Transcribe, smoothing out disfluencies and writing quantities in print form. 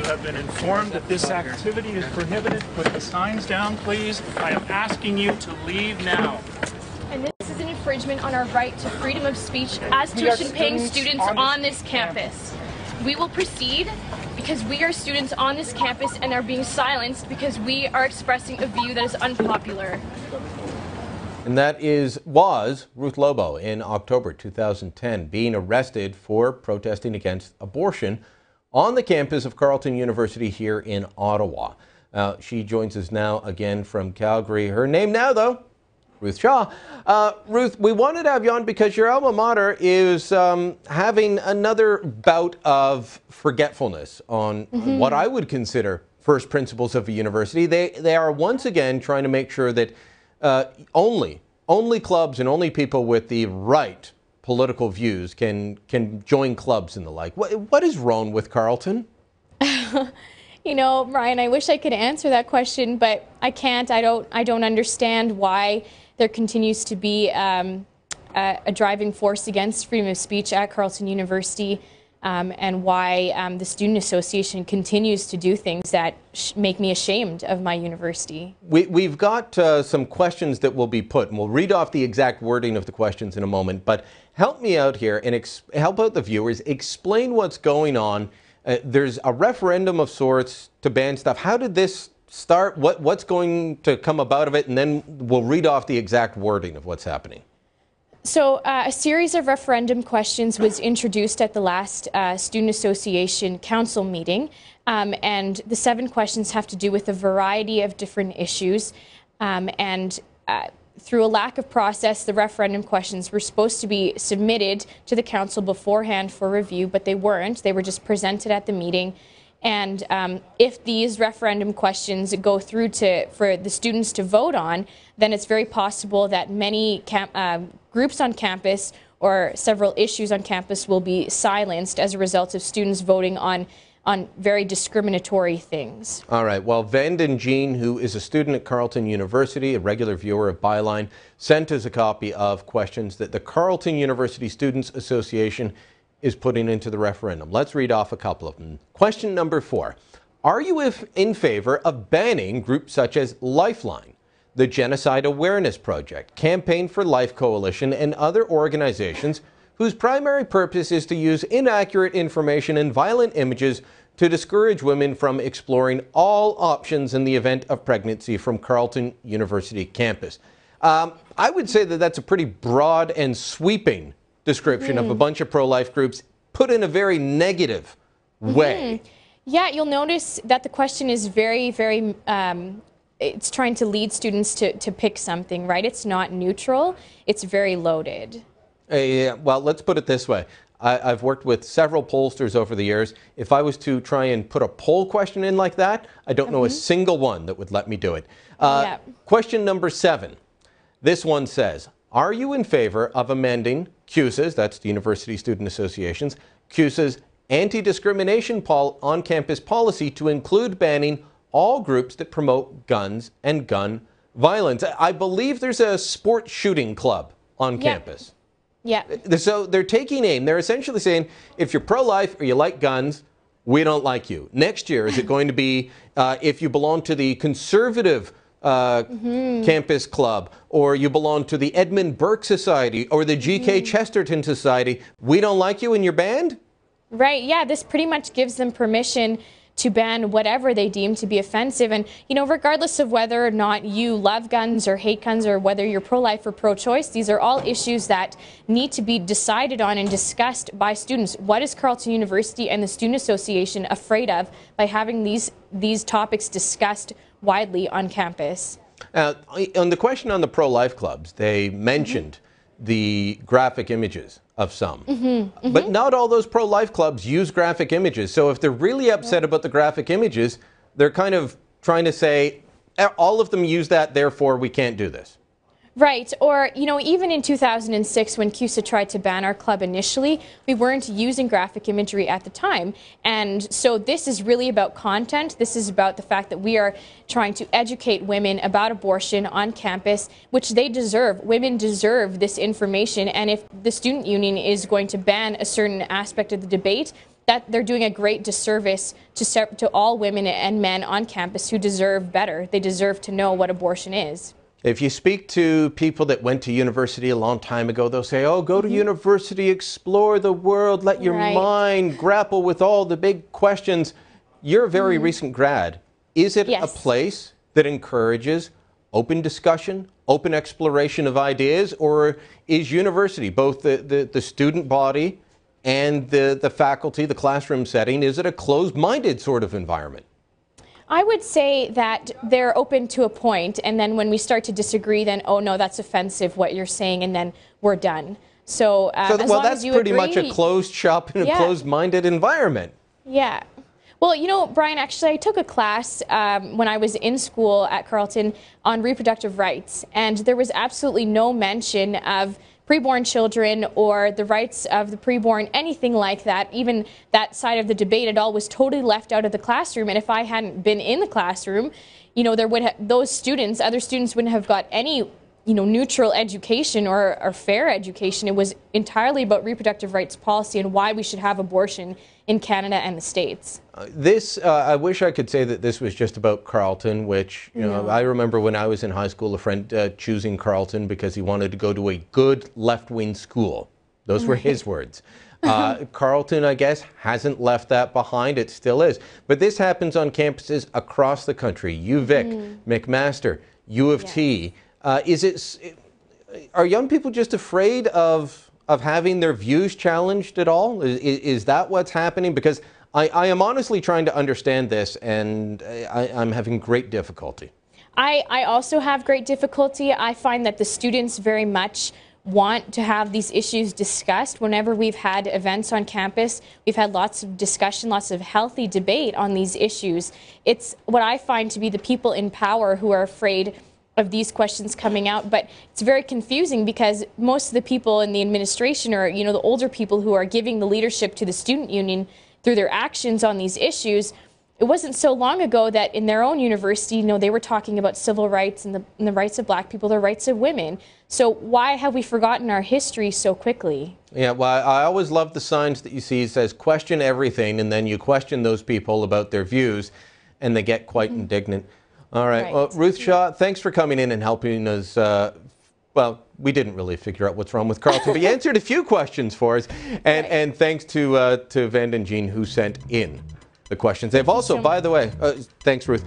have been informed that this activity is prohibited. Put the signs down, please. I am asking you to leave now. And this is an infringement on our right to freedom of speech as tuition-paying students on this campus. We will proceed because we are students on this campus and are being silenced because we are expressing a view that is unpopular. And that was Ruth Lobo in October 2010 being arrested for protesting against abortion on the campus of Carleton University here in Ottawa. She joins us now again from Calgary. Her name now, though, Ruth Shaw. Ruth, we wanted to have you on because your alma mater is having another bout of forgetfulness on what I would consider first principles of a university. They are once again trying to make sure that only clubs and only people with the right political views can join clubs and the like. What is wrong with Carleton? You know, Ryan, I wish I could answer that question, but I can't. I don't understand why there continues to be a driving force against freedom of speech at Carleton University, and why the Student Association continues to do things that make me ashamed of my university. We've got some questions that will be put, and we'll read off the exact wording of the questions in a moment, but help me out here and help out the viewers. Explain what's going on. There's a referendum of sorts to ban stuff. How did this start? What's going to come about of it? And then we'll read off the exact wording of what's happening. So a series of referendum questions was introduced at the last Student Association Council meeting, and the 7 questions have to do with a variety of different issues, and through a lack of process, the referendum questions were supposed to be submitted to the council beforehand for review, but they weren't. They were just presented at the meeting. And if these referendum questions go through for the students to vote on, then it's very possible that many groups on campus or several issues on campus will be silenced as a result of students voting on very discriminatory things. All right. Well, Vanden Jean, who is a student at Carleton University, a regular viewer of Byline, sent us a copy of questions that the Carleton University Students Association is putting into the referendum. Let's read off a couple of them. Question number 4. Are you in favor of banning groups such as Lifeline, the Genocide Awareness Project, Campaign for Life Coalition, and other organizations whose primary purpose is to use inaccurate information and violent images to discourage women from exploring all options in the event of pregnancy from Carleton University campus? I would say that that's a pretty broad and sweeping description of a bunch of pro-life groups put in a very negative way. Yeah, you'll notice that the question is very, very, it's trying to lead students to pick something, right? It's not neutral, it's very loaded. Yeah, well, let's put it this way. I've worked with several pollsters over the years. If I was to try and put a poll question in like that, I don't know a single one that would let me do it. Question number 7. This one says, are you in favor of amending CUSA's, that's the University Student Associations, CUSA's anti-discrimination on-campus policy to include banning all groups that promote guns and gun violence? I believe there's a sports shooting club on campus. Yeah. So they're taking aim. They're essentially saying, if you're pro-life or you like guns, we don't like you. Next year, is it going to be if you belong to the conservative campus club, or you belong to the Edmund Burke Society or the G.K. Chesterton Society, we don't like you in your band? Right, yeah, this pretty much gives them permission to ban whatever they deem to be offensive. And, you know, regardless of whether or not you love guns or hate guns or whether you're pro-life or pro-choice, these are all issues that need to be decided on and discussed by students. What is Carleton University and the Student Association afraid of by having these topics discussed widely on campus? On the question on the pro-life clubs, they mentioned the graphic images of some. But not all those pro-life clubs use graphic images. So if they're really upset about the graphic images, they're kind of trying to say, all of them use that, therefore we can't do this. Right, or, you know, even in 2006 when CUSA tried to ban our club initially, we weren't using graphic imagery at the time. And so this is really about content. This is about the fact that we are trying to educate women about abortion on campus, which they deserve. Women deserve this information. And if the student union is going to ban a certain aspect of the debate, that they're doing a great disservice to all women and men on campus who deserve better. They deserve to know what abortion is. If you speak to people that went to university a long time ago, they'll say, oh, go to university, explore the world, let your mind grapple with all the big questions. You're a very recent grad. Is it a place that encourages open discussion, open exploration of ideas, or is university, both the student body and the faculty, the classroom setting, is it a closed-minded sort of environment? I would say that they're open to a point, and then when we start to disagree, then, oh no, that's offensive what you're saying, and then we're done. So, as long that's as you pretty agree, much a closed shop and a closed-minded environment. Yeah. Well, you know, Brian, actually, I took a class when I was in school at Carleton on reproductive rights, and there was absolutely no mention of preborn children or the rights of the preborn, anything like that. Even that side of the debate at all was totally left out of the classroom. And if I hadn't been in the classroom, you know, there would those students, other students wouldn't have got any, you know, neutral education or fair education. It was entirely about reproductive rights policy and why we should have abortion in Canada and the States. I wish I could say that this was just about Carleton, which, you know, I remember when I was in high school, a friend choosing Carleton because he wanted to go to a good left-wing school. Those were his words. Carleton, I guess, hasn't left that behind. It still is. But this happens on campuses across the country. UVic, McMaster, U of T. Are young people just afraid of having their views challenged at all? Is that what's happening? Because I am honestly trying to understand this, and I'm having great difficulty. I also have great difficulty. I find that the students very much want to have these issues discussed. Whenever we've had events on campus, we've had lots of discussion, lots of healthy debate on these issues. It's what I find to be the people in power who are afraid of these questions coming out, but it's very confusing because most of the people in the administration are, you know, the older people who are giving the leadership to the student union through their actions on these issues. It wasn't so long ago that in their own university, you know, they were talking about civil rights and the rights of black people, the rights of women. So why have we forgotten our history so quickly? Yeah, well, I always love the signs that you see. It says question everything, and then you question those people about their views, and they get quite indignant. All right. Well, Ruth Shaw, thanks for coming in and helping us. Well, we didn't really figure out what's wrong with Carleton, but you answered a few questions for us. And thanks to Vand and Jean who sent in the questions. They've also, by the way, thanks, Ruth.